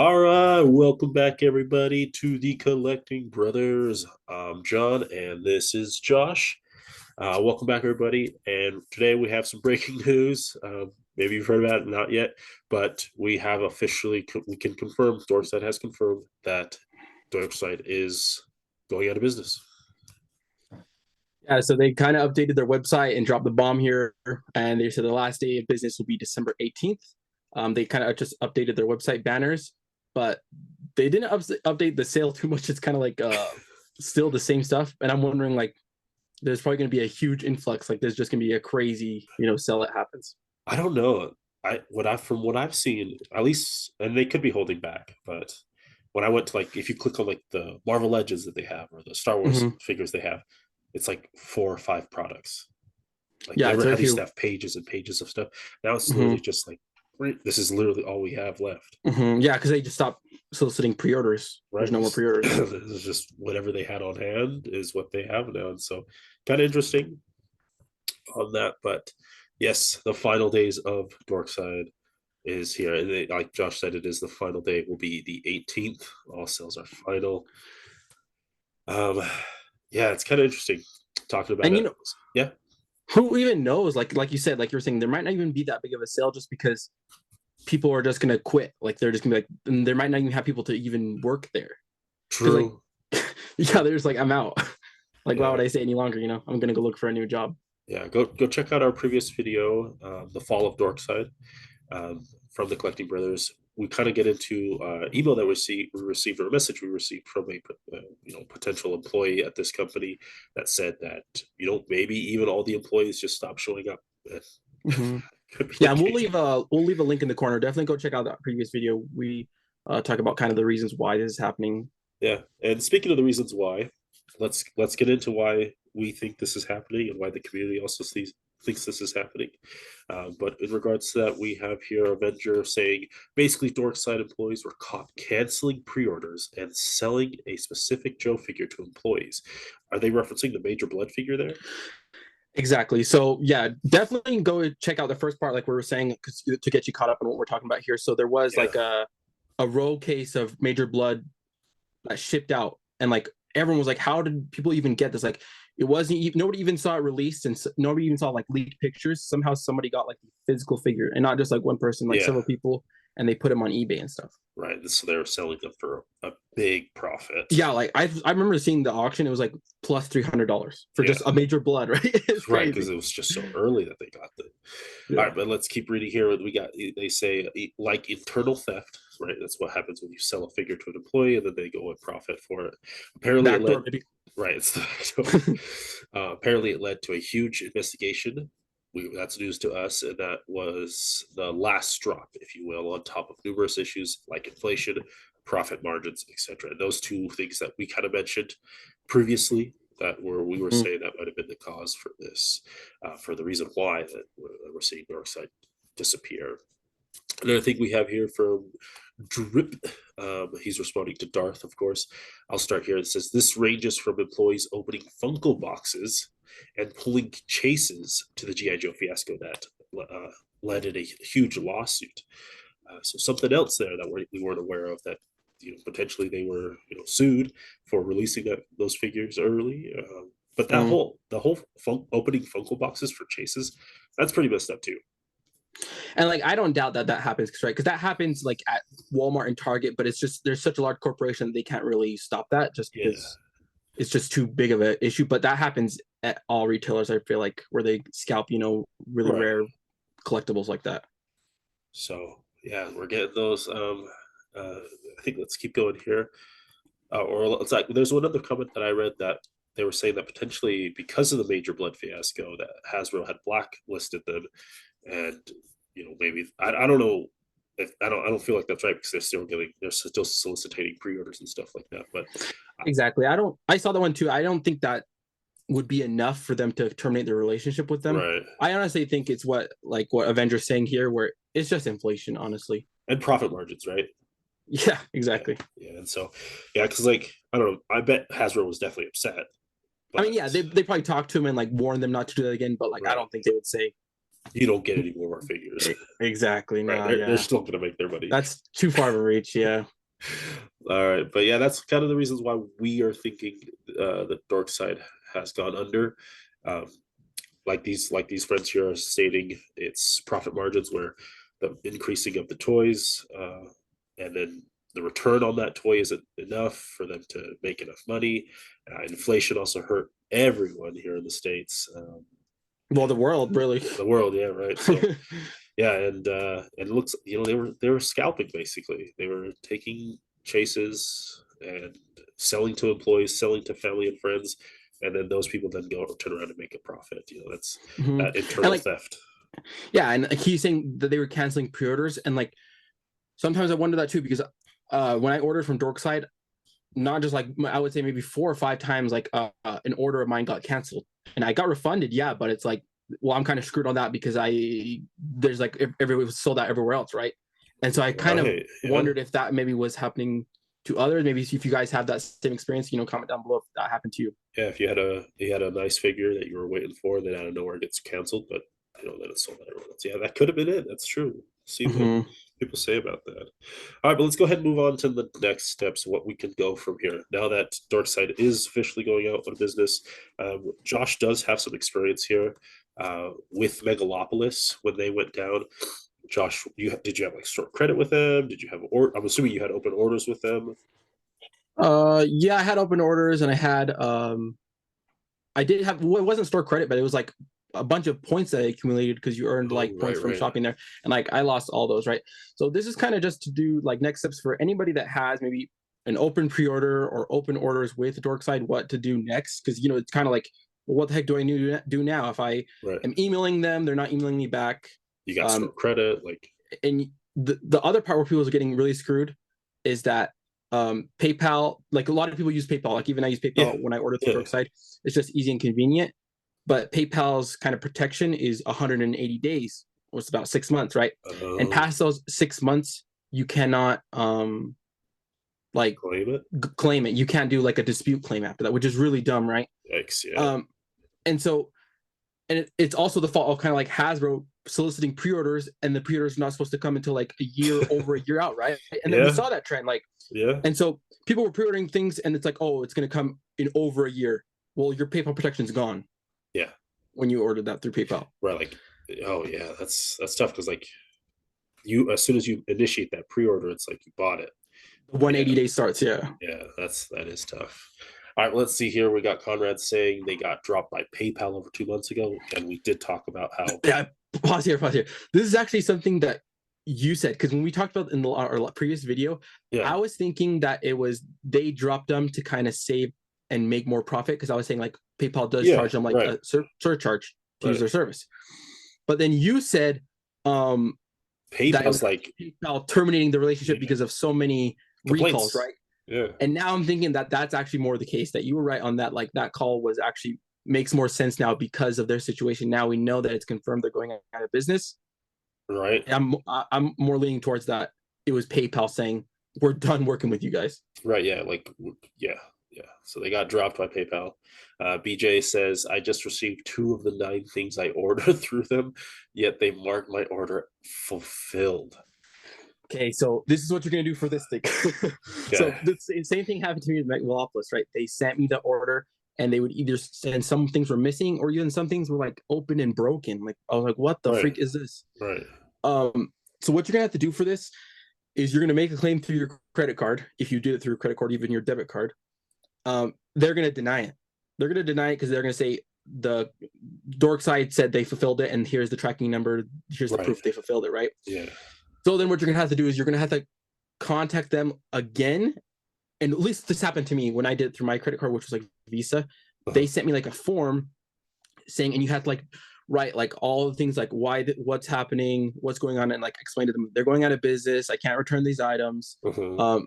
All right, welcome back, everybody, to the Collecting Brothers. I'm John, and this is Josh. Welcome back, everybody. And today we have some breaking news. Maybe you've heard about it, not yet, but we have officially we can confirm. Dorkside has confirmed that Dorkside is going out of business. Yeah, so they kind of updated their website and dropped the bomb here, and they said the last day of business will be December 18th. They kind of just updated their website banners, but they didn't update the sale too much. It's kind of like still the same stuff, and I'm wondering like there's probably going to be a huge influx. Like there's just going to be a crazy sell that happens. I don't know. From what I've seen, at least, and they could be holding back, but when I went to if you click on the Marvel Legends that they have or the Star Wars figures they have, it's like 4 or 5 products. Like Yeah, they it's were a used few. to have pages and pages of stuff. Now it's literally just this is literally all we have left. Yeah, because they just stopped soliciting pre-orders. There's Right? no more pre-orders. This is just whatever they had on hand is what they have now, and so kind of interesting on that. But yes, the final days of Dorkside is here. And like Josh said, it is the final day. It will be the 18th. All sales are final. Yeah, it's kind of interesting talking about And it. Yeah, who even knows? Like you said, like you're saying, there might not even be that big of a sale just because people are just gonna quit. Like they're just gonna be like, and there might not even have people to even work there. Because true. yeah, there's like I'm out. Like why Yeah, would I stay any longer? I'm gonna go look for a new job. yeah. Go check out our previous video, the fall of Dorkside, from the Collecting Brothers. We kind of get into email that we received or a message we received from a potential employee at this company that said that maybe even all the employees just stop showing up. Yeah, and we'll leave a link in the corner. Definitely go check out that previous video. We talk about kind of the reasons why this is happening. Yeah, and speaking of the reasons why, let's get into why we think this is happening and why the community also thinks this is happening. But in regards to that, we have here Avenger saying basically Dorkside employees were caught canceling pre-orders and selling a specific Joe figure to employees. Are they referencing the Major Blood figure there? Exactly. So yeah, definitely go check out the first part, like we were saying, to get you caught up on what we're talking about here. So there was like a row case of Major Blood that shipped out, and like everyone was like, "How did people even get this?" Like it wasn't nobody even saw it released, and nobody even saw like leaked pictures. Somehow somebody got like the physical figure, and not just like one person, like Yeah, several people, and they put them on eBay and stuff. right. So they were selling them for a big profit. Yeah, like I remember seeing the auction. It was like plus $300 for Yeah. just a Major Blood, right? It's Right, crazy. because it was just so early that they got them. All Yeah. right, but let's keep reading here. We got they say like internal theft, right? That's what happens when you sell a figure to an employee and then they go and profit for it. Apparently, it led Backdoor, maybe. right. It's apparently it led to a huge investigation. That's news to us, and that was the last drop, if you will, on top of numerous issues like inflation, profit margins, etc. And those two things that we kind of mentioned previously we were saying that might have been the cause for this, for the reason why that we're seeing Northside disappear. Another thing we have here from Drip, he's responding to Darth, of course. I'll start here. It says this ranges from employees opening Funko boxes and pulling chases to the GI Joe fiasco that led in a huge lawsuit. So something else there that we weren't aware of, that potentially they were sued for releasing those figures early. But the whole opening Funko boxes for chases, that's pretty messed up too. And like I don't doubt that happens, right? Because that happens like at Walmart and Target, but it's just there's such a large corporation they can't really stop that just because it's just too big of an issue. But that happens at all retailers, I feel like, where they scalp really Right. rare collectibles like that. So yeah, we're getting those. I think let's keep going here. Or it's like there's one other comment that I read that they were saying that potentially because of the Major Blood fiasco that Hasbro had blacklisted them, and maybe I don't know if I don't feel like that's right because they're still soliciting pre-orders and stuff like that. But Exactly. I saw that one too. I don't think that would be enough for them to terminate their relationship with them. right, I honestly think it's what Avengers saying here, where it's just inflation, honestly. and profit margins, right? Yeah, Yeah, exactly. yeah, and so yeah, because I don't know, I bet Hasbro was definitely upset. I mean, But yeah, they probably talked to him and like warned them not to do that again, but like I right, don't think they would say you don't get any more figures. Exactly. Right? Nah, They're yeah. still gonna make their money. That's too far of a reach. Yeah. All right, but yeah, that's kind of the reasons why we are thinking the dark side has gone under. Um, like these friends here are stating, it's profit margins where the increasing of the toys, and then the return on that toy isn't enough for them to make enough money. Inflation also hurt everyone here in the states. Well, the world really. The world, yeah, right. So yeah, and it looks, they were scalping basically. They were taking chases and selling to employees, selling to family and friends, and then those people then go turn around and make a profit. That's Mhm. that And internal like, theft. yeah, and like, he's saying that they were canceling pre-orders, and like sometimes I wonder that too because when I ordered from Dorkside, not just like I would say maybe 4 or 5 times, like an order of mine got canceled, and I got refunded, yeah, but it's like, well, I'm kind of screwed on that because there's like everywhere was sold out everywhere else, right? And so I kind of Right. Yeah. wondered if that maybe was happening to others. Maybe if you guys have that same experience, comment down below if that happened to you. Yeah. If you had a nice figure that you were waiting for, then out of nowhere it gets canceled, but then it's sold out everywhere else. Yeah, that could have been it. That's true. See what Mm-hmm. people say about that. All right, but let's go ahead and move on to the next steps. What we can go from here now that Darkside is officially going out of business. Josh does have some experience here with Megalopolis when they went down. Josh, did you have like store credit with them? Did you have or I'm assuming you had open orders with them. Yeah, I had open orders and I did have, well, it wasn't store credit, but it was like a bunch of points that I accumulated because you earned Oh, like right, points from right, shopping there. And like I lost all those, right? So this is kind of just to do like next steps for anybody that has maybe an open pre-order or open orders with Dorkside, what to do next. Because it's kind of like, well, what the heck do I need to do now? If I right. am emailing them, they're not emailing me back. You got Um, store credit, like and the other part where people are getting really screwed is that PayPal, like a lot of people use PayPal, like even I use yeah, PayPal when I order through yeah. Dorkside. It's just easy and convenient, but PayPal's kind of protection is 180 days, or it's about 6 months, right? And Uh, past those 6 months, you cannot like claim it. claim it. You can't do like a dispute claim after that, which is really dumb, right? Yikes! Yeah. Um, and so, and it's also the fault of kind of like Hasbro soliciting pre-orders, and the pre-orders are not supposed to come until like over a year out, right? And then we Yeah, saw that trend, like, yeah, and so people were pre-ordering things, and it's like, oh, it's going to come in over a year. Well, your PayPal protection's gone yeah. when you ordered that through PayPal. Right, like, oh yeah, that's tough because like you as soon as you initiate that pre-order, it's like you bought it. The Yeah, 180 day starts, yeah. yeah, that is tough. All right, let's see here. We got Conrad saying they got dropped by PayPal over 2 months ago, and we did talk about how. Yeah, pause here, pause here. This is actually something that you said, because when we talked about in our previous video, Yeah, I was thinking that it was they dropped them to kind of save and make more profit, because I was saying like PayPal does yeah, charge them like right, a surcharge to use right. their service. But then you said that it was PayPal's like, PayPal terminating the relationship yeah, because of so many recalls, complaints. right? Yeah, And now I'm thinking that that's actually more the case, that you were right on that. Like that call was actually makes more sense now because of their situation. Now we know that it's confirmed they're going out of business. right, I'm more leaning towards that. It was PayPal saying we're done working with you guys. right. Yeah, like yeah, yeah. So they got dropped by PayPal. BJ says, I just received 2 of the 9 things I ordered through them, yet they marked my order fulfilled. Okay, so this is what you're gonna do for this thing. So Okay. the same thing happened to me with Megalopolis, right? They sent me the order, and they would either send some things were missing, or even some things were like open and broken. Like I was like, what the Right. freak is this? Right. So what you're gonna have to do for this is you're gonna make a claim through your credit card. If you did it through a credit card, even your debit card, they're gonna deny it. They're gonna deny it because they're gonna say the dork side said they fulfilled it, and here's the tracking number. Here's the Right. proof they fulfilled it, right? Yeah. So then what you're gonna have to do is you're gonna have to contact them again. And at least this happened to me when I did it through my credit card, which was like Visa. They sent me like a form saying, and you had to like write like all the things like what's happening, what's going on, and like explain to them they're going out of business. I can't return these items. Uh-huh.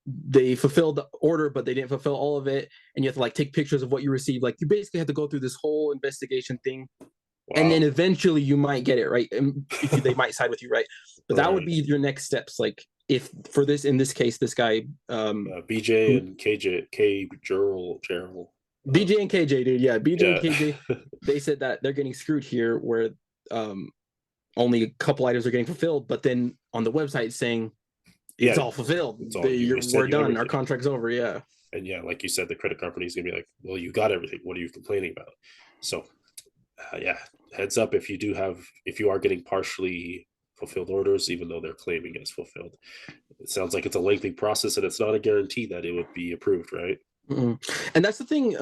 They fulfilled the order, but they didn't fulfill all of it, and you have to like take pictures of what you received. Like you basically have to go through this whole investigation thing, and then Wow. eventually you might get it right. And if they might side with you, right? But that would Right. be your next steps. Like if for this in this case, this guy BJ who and KJ, K. Gerald. BJ and KJ, dude, yeah, BJ and Yeah. KJ, they said that they're getting screwed here, where only a couple items are getting fulfilled, but then on the website it's saying it's all fulfilled. We're done. Our contract's over. Yeah. And yeah, like you said, the credit company is gonna be like, well, you got everything. What are you complaining about? So yeah, heads up if you are getting partially fulfilled orders, even though they're claiming it's fulfilled. It sounds like it's a lengthy process, and it's not a guarantee that it would be approved, right? Mm-hmm. And that's the thing.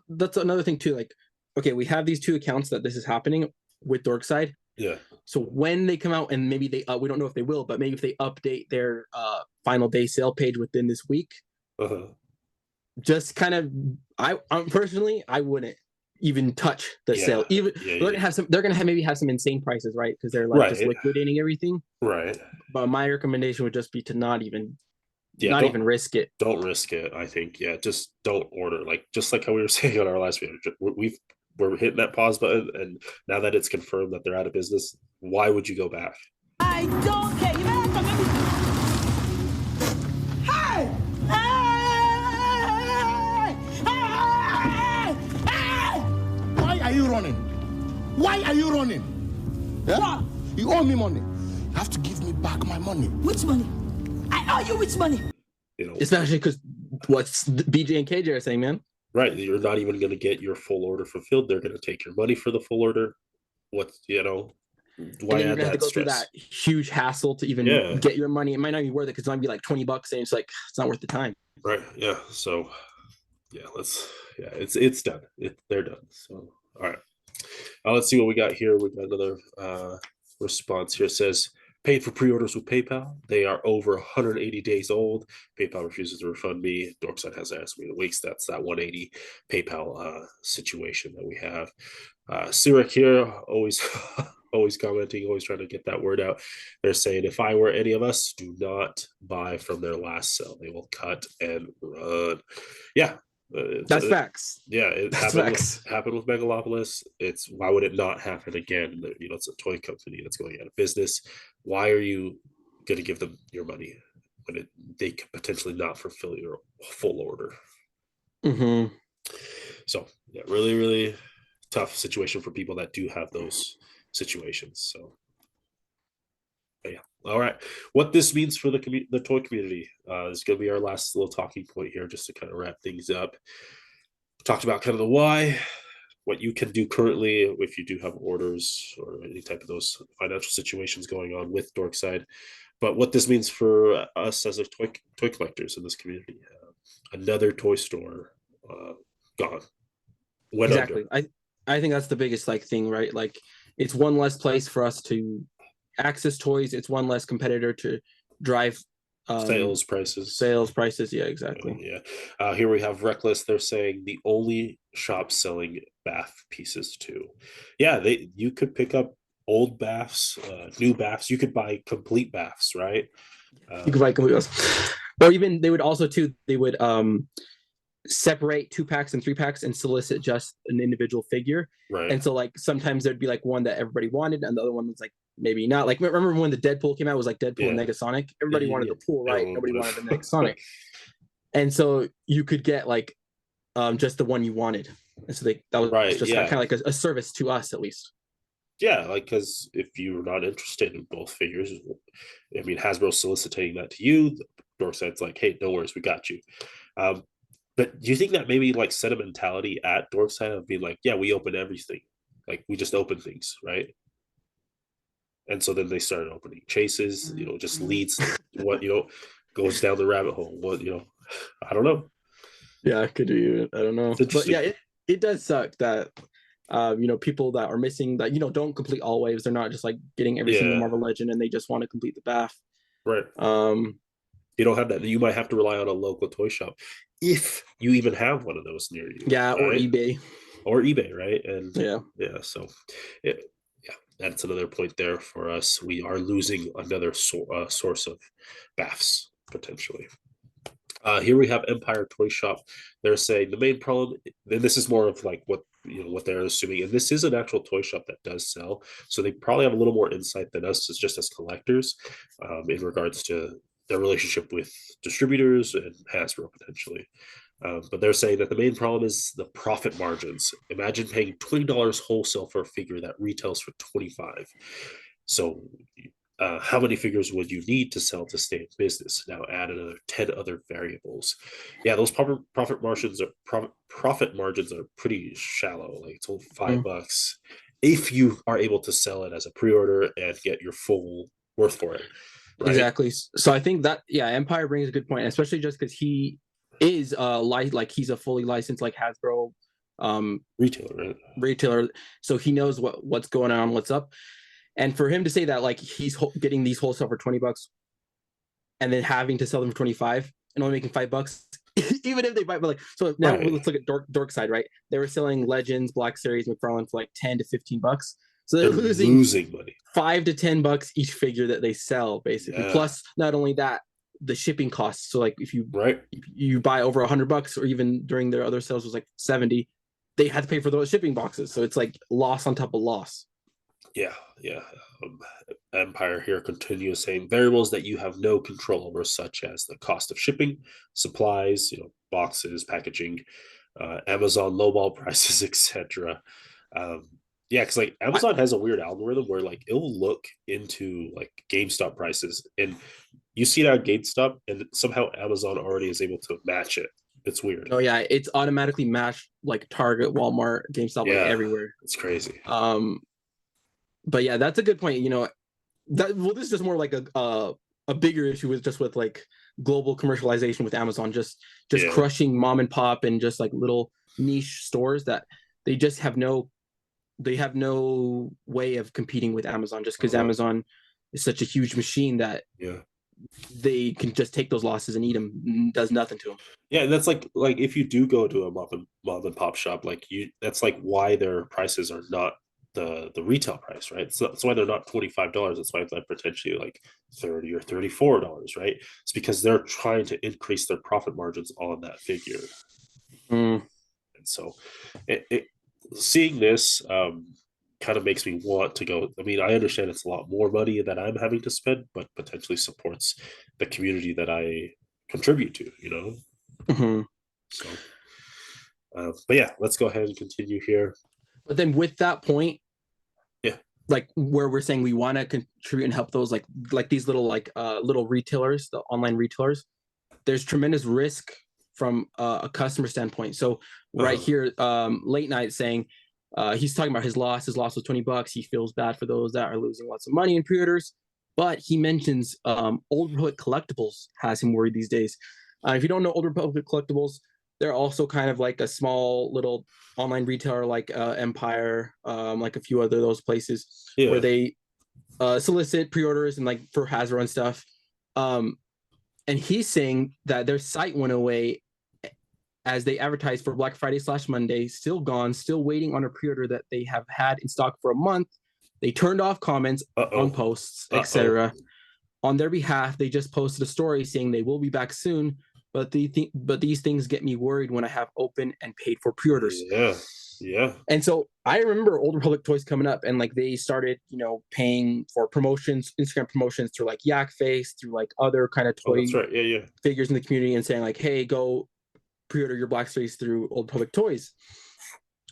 That's another thing too. Like, okay, we have these two accounts that this is happening with Dorkside. Yeah. So when they come out, and maybe they, we don't know if they will, but maybe if they update their final day sale page within this week, just kind of, I personally, I wouldn't even touch the sale. Even they're gonna maybe have some insane prices, right? Because they're like just liquidating everything. Right. But my recommendation would just be to not even even risk it. Don't risk it. I think, just don't order. Like, just like how we were saying on our last video, we're hitting that pause button, and now that it's confirmed that they're out of business, why would you go back? I don't care. You better come Hey! Why are you running? Why are you running? Yeah? What? You owe me money. You have to give me back my money. Which money? I owe you which money? Especially because what's BJ and KJ are saying, man. Right, you're not even going to get your full order fulfilled. They're going to take your money for the full order. Why add that stress? Through that huge hassle to even get your money. It might not be worth it because it might be like $20, and it's like it's not worth the time. Right. Yeah. So, it's done. They're done. So, all right. Let's see what we got here. We got another response here. It says, paid for pre-orders with PayPal. They are over 180 days old. PayPal refuses to refund me. Dorkside has asked me to weeks. That's that 180 PayPal situation that we have. Sirik here, always always commenting, always trying to get that word out. They're saying, if I were any of us, do not buy from their last sale. They will cut and run. Yeah. That's facts. Yeah, it happened with Megalopolis. It's why would it not happen again? It's a toy company that's going out of business. Why are you going to give them your money when they could potentially not fulfill your full order? Mm-hmm. So yeah, really, really tough situation for people that do have those situations. So yeah. All right. What this means for the toy community is going to be our last little talking point here, just to kind of wrap things up. Talked about kind of the why, what you can do currently if you do have orders or any type of those financial situations going on with Dorkside, but what this means for us as a toy collectors in this community. Another toy store gone. Exactly. I think that's the biggest thing, right? Like, it's one less place for us to access toys. It's one less competitor to drive sales prices. Yeah, exactly. Here we have Reckless. They're saying the only shop selling bath pieces too. Yeah, you could pick up old baths, new baths. You could buy complete baths, right? You could buy complete baths. Or even they would also too, they would separate 2-packs and 3-packs and solicit just an individual figure. Right. And so there'd be one that everybody wanted, and the other one was maybe not. Like, remember when the Deadpool came out? It was like Deadpool and Negasonic. Everybody wanted the pool, right? Nobody wanted the Negasonic. And so you could get just the one you wanted. And so that was just kind of like a service to us, at least. Yeah, because if you're not interested in both figures, I mean, Hasbro's soliciting that to you. Dorkside's like, hey, no worries, we got you. But do you think that maybe set a mentality at Dorkside of being like, yeah, we open everything, we just open things, right? And so then they started opening chases, just leads what goes down the rabbit hole. I don't know. Yeah, could do. I don't know. But yeah, it does suck that people that are missing that don't complete all waves. They're not just getting every single Marvel Legend and they just want to complete the bath. Right. You don't have that. You might have to rely on a local toy shop if you even have one of those near you. Yeah, right? Or eBay, right? And so that's another point there for us. We are losing another source of baths potentially. Here we have Empire Toy Shop. They're saying the main problem, and this is more of what they're assuming, and this is an actual toy shop that does sell, so they probably have a little more insight than us as collectors in regards to their relationship with distributors and Hasbro potentially. But they're saying that the main problem is the profit margins. Imagine paying $20 wholesale for a figure that retails for 25. So, how many figures would you need to sell to stay in business? Now add another 10 other variables. Yeah, those profit margins are pretty shallow. Like it's only $5 if you are able to sell it as a pre-order and get your full worth for it. Right? Exactly. So I think that Empire brings a good point, especially just because he is like he's a fully licensed like Hasbro retailer, so he knows what's going on, what's up. And for him to say that like he's getting these wholesale for $20 and then having to sell them for 25 and only making $5, even if they buy, but like, so now let's look at Dorkside, right? They were selling Legends, Black Series, McFarlane for like $10 to $15. So they're losing money, $5 to $10 each figure that they sell, basically. Yeah. Plus, not only that, the shipping costs. So like if you buy over $100, or even during their other sales was like 70, they had to pay for those shipping boxes. So it's like loss on top of loss. Yeah. Empire here continues saying variables that you have no control over, such as the cost of shipping, supplies, boxes, packaging, Amazon lowball prices, etc. Because like Amazon has a weird algorithm where like it'll look into like GameStop prices, and you see it on GameStop, and somehow Amazon already is able to match it. It's weird. Oh yeah, it's automatically matched like Target, Walmart, GameStop, like everywhere. It's crazy. But yeah, that's a good point. This is just more like a bigger issue with like global commercialization with Amazon, just crushing mom and pop and just like little niche stores that they just have no way of competing with Amazon, just because Amazon is such a huge machine that they can just take those losses and eat them. Does nothing to them. Yeah, and that's like if you do go to a mom and pop shop, like that's like why their prices are not the retail price, right? So that's why they're not $25. That's why they're potentially like $30 or $34, right? It's because they're trying to increase their profit margins on that figure. And so seeing this kind of makes me want to go. I mean, I understand it's a lot more money that I'm having to spend, but potentially supports the community that I contribute to, So, but yeah, let's go ahead and continue here. But then with that point, like where we're saying we want to contribute and help those like these little little retailers, the online retailers, there's tremendous risk from a customer standpoint. So right here, Late Night saying he's talking about his loss. His loss was $20. He feels bad for those that are losing lots of money in pre-orders. But he mentions Old Republic Collectibles has him worried these days. If you don't know Old Republic Collectibles, they're also kind of like a small little online retailer like Empire, like a few other those places where they solicit pre-orders and like for Hasbro and stuff. And he's saying that their site went away as they advertised for Black Friday / Monday, still gone, still waiting on a pre-order that they have had in stock for a month. They turned off comments on posts, etc. On their behalf, they just posted a story saying they will be back soon. But these things get me worried when I have open and paid for pre-orders. Yeah. And so I remember Old Republic Toys coming up, and like they started, paying for promotions, Instagram promotions through like Yak Face, through like other kind of toy figures in the community, and saying like, "Hey, go pre-order your Black Series through Old Republic Toys."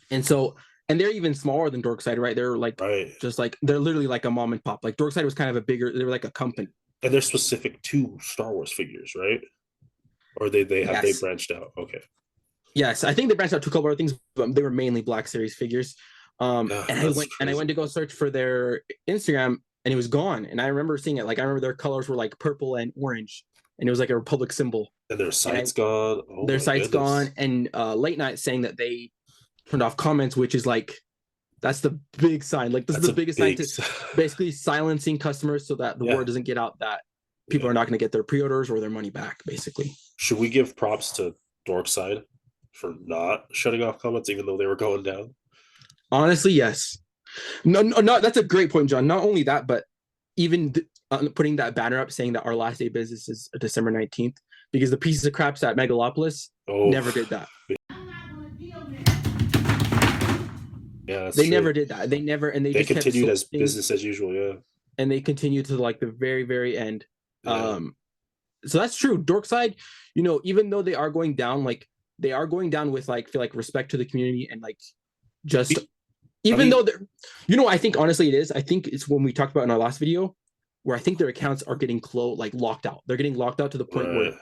And so, and they're even smaller than Dorkside, right? They're like just like they're literally like a mom and pop. Like Dorkside was kind of they were like a company. And they're specific to Star Wars figures, right? Or they branched out. Okay. Yes, I think they branched out to a couple other things, but they were mainly Black Series figures. And I went to go search for their Instagram, and it was gone. And I remember seeing it. Like I remember their colors were like purple and orange, and it was like a Republic symbol. And their site's gone. Their site's gone. And Late Night saying that they turned off comments, which is like that's the big sign. Like this is the biggest sign to basically silencing customers so that the word doesn't get out that people are not going to get their pre-orders or their money back, basically. Should we give props to Dorkside for not shutting off comments, even though they were going down? Honestly, yes. No, that's a great point, John. Not only that, but even putting that banner up saying that our last day of business is December 19th, because the pieces of craps at Megalopolis never did that. Yeah, they never did that. They never, and they just continued as business as usual. Yeah, and they continued to like the very, very end. So that's true. Dorkside, even though they are going down, like they are going down with like feel like respect to the community and like just I mean, though they're, I think honestly it is. I think it's when we talked about in our last video where I think their accounts are getting locked out. They're getting locked out to the point where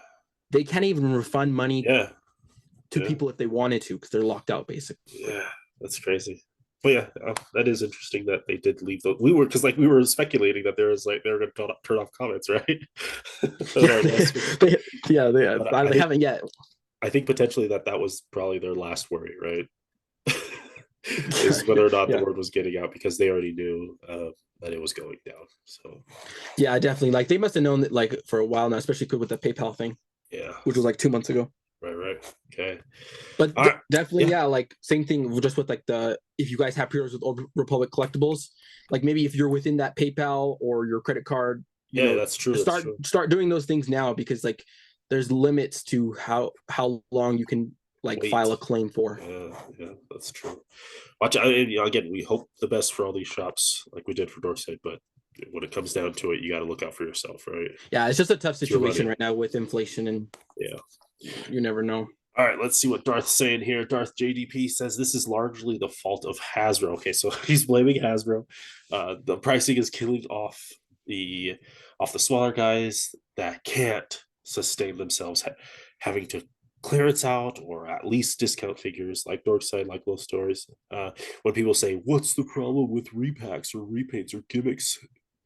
they can't even refund money to people if they wanted to because they're locked out basically. Yeah, that's crazy. But yeah, that is interesting that they did leave those. We were speculating that there was like they were going to turn off comments, right? They haven't yet. I think potentially that was probably their last worry, right? Is whether or not the word was getting out because they already knew that it was going down. So yeah, definitely. Like they must have known that like for a while now, especially with the PayPal thing. Yeah, which was like 2 months ago. Right. Okay. But definitely, like same thing just with like if you guys have pre-orders with Old Republic collectibles, like maybe if you're within that PayPal or your credit card, that's true. Start doing those things now because like there's limits to how long you can like file a claim for. Yeah, that's true. Again, we hope the best for all these shops, like we did for Dorkside, but when it comes down to it, you got to look out for yourself, right? Yeah, it's just a tough situation right now with inflation, and you never know. All right, let's see what Darth's saying here. Darth JDP says this is largely the fault of Hasbro. Okay, so he's blaming Hasbro. The pricing is killing off the smaller guys that can't sustain themselves, having to clearance out or at least discount figures like Dorkside, like Low Stories. When people say, "What's the problem with repacks or repaints or gimmicks,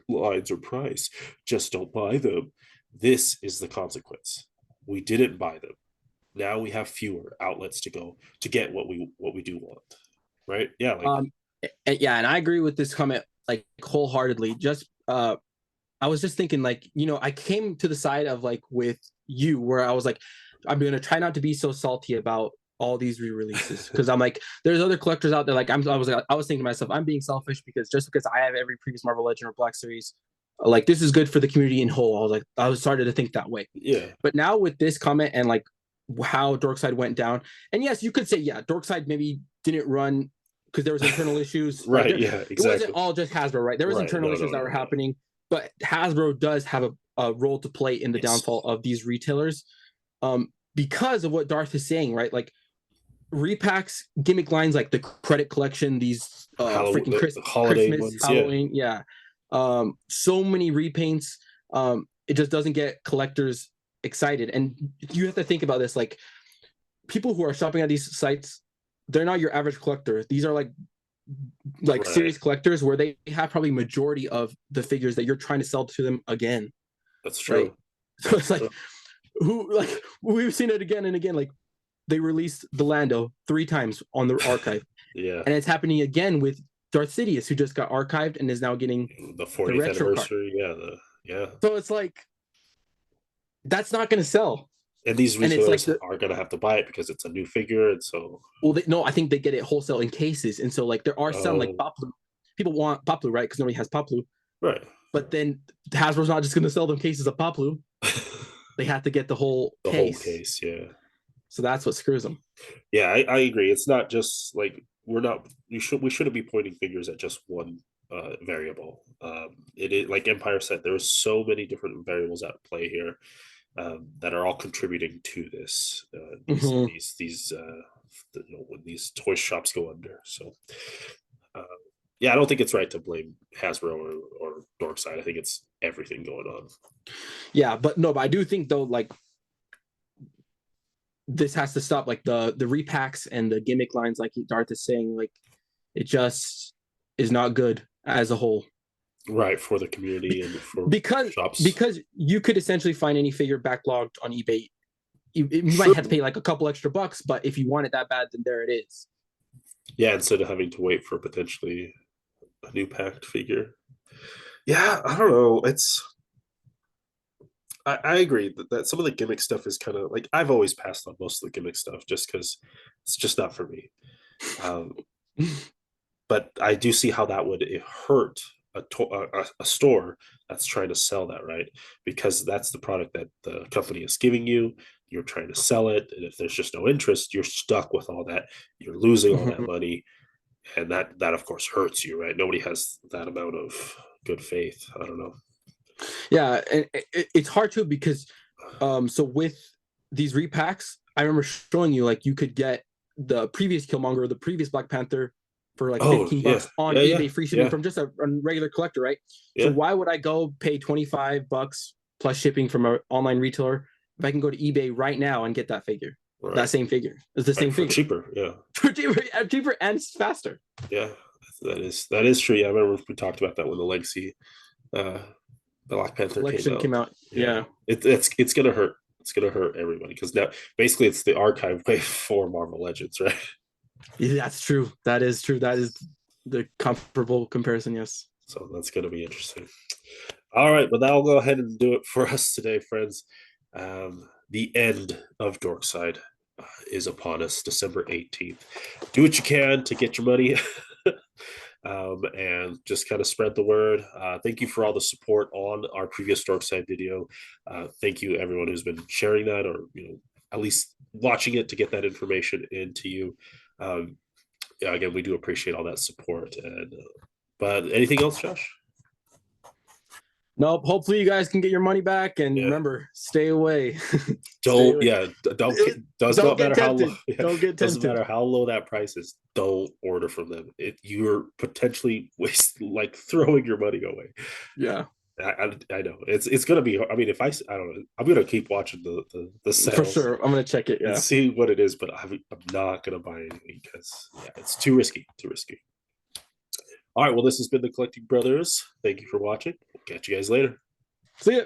lines or price? Just don't buy them." This is the consequence. We didn't buy them. Now we have fewer outlets to go to get what we do want, right? Yeah. And I agree with this comment like wholeheartedly. Just I was just thinking like I came to the side of like with you where I was like I'm gonna try not to be so salty about all these re-releases because I'm like there's other collectors out there like I was thinking to myself I'm being selfish because just because I have every previous Marvel Legend or Black Series, like this is good for the community in whole. I was started to think that way. Yeah. But now with this comment and like how Dorkside went down, and yes, you could say Dorkside maybe didn't run because there was internal issues. Right. Like, exactly. It wasn't all just Hasbro, right? There was internal issues that were happening, but Hasbro does have a role to play in the downfall of these retailers, because of what Darth is saying, right? Like repacks, gimmick lines, like the credit collection, these freaking Christmas, Halloween, so many repaints. It just doesn't get collectors excited, and you have to think about this. Like people who are shopping at these sites, they're not your average collector. These are like serious collectors where they have probably majority of the figures that you're trying to sell to them again. That's true. Right? So it's like we've seen it again and again. Like they released the Lando 3 times on the archive. And it's happening again with Darth Sidious, who just got archived and is now getting the 40th anniversary card. So it's like that's not going to sell, and these retailers are going to have to buy it because it's a new figure, and so I think they get it wholesale in cases, and so like there are some like Poplu. People want Poplu, right? Because nobody has Poplu, right? But then Hasbro's not just going to sell them cases of Poplu. They have to get the whole case. So that's what screws them. Yeah, I agree. It's not just like we shouldn't be pointing fingers at just one variable. It is like Empire said, there are so many different variables at play here that are all contributing to this. When these toy shops go under. So I don't think it's right to blame Hasbro or Dorkside. I think it's everything going on. Yeah, but I do think though, like this has to stop. Like the repacks and the gimmick lines, like Darth is saying, like it just is not good as a whole. Right, for the community and for shops. Because you could essentially find any figure backlogged on eBay. You might have to pay like a couple extra bucks, but if you want it that bad, then there it is. Yeah, instead of having to wait for potentially a new packed figure. Yeah, I don't know. I agree that some of the gimmick stuff is kind of like I've always passed on most of the gimmick stuff just because it's just not for me. But I do see how that would hurt a store that's trying to sell that, right? Because that's the product that the company is giving you. You're trying to sell it, and if there's just no interest, you're stuck with all that. You're losing all that money, and that of course hurts you, right? Nobody has that amount of good faith. I don't know. Yeah, and it's hard too because so with these repacks, I remember showing you like you could get the previous Killmonger, the previous Black Panther for like Oh, 15 yeah. bucks on Yeah, eBay, free shipping yeah. from just a regular collector, right? Yeah. So why would I go pay 25 bucks plus shipping from an online retailer if I can go to eBay right now and get that figure? Right. That same figure. It's the same for figure. cheaper. Yeah. For cheaper and faster. Yeah. That is true. Yeah, I remember we talked about that when the Legacy Black Panther Collection came out. Yeah. It's gonna hurt. It's gonna hurt everybody because now basically it's the archive way for Marvel Legends, right? Yeah, that's true. That is true. That is the comparable comparison. Yes. So that's gonna be interesting. All right, but that'll go ahead and do it for us today, friends. The end of Dorkside is upon us, December 18th. Do what you can to get your money. And just kind of spread the word. Thank you for all the support on our previous Dorkside video. Thank you everyone who's been sharing that, or at least watching it to get that information into you. Yeah, again, we do appreciate all that support. And but anything else, Josh? Nope. Hopefully you guys can get your money back, and remember, stay away. Don't Does not matter how low. Don't get tempted. Doesn't matter how low that price is. Don't order from them. You're potentially like throwing your money away. Yeah, I know it's gonna be. I mean, if I don't know, I'm gonna keep watching the sales for sure. I'm gonna check it. Yeah, and see what it is, but I'm not gonna buy anything because it's too risky. Too risky. All right. Well, this has been the Collecting Brothers. Thank you for watching. We'll catch you guys later. See ya.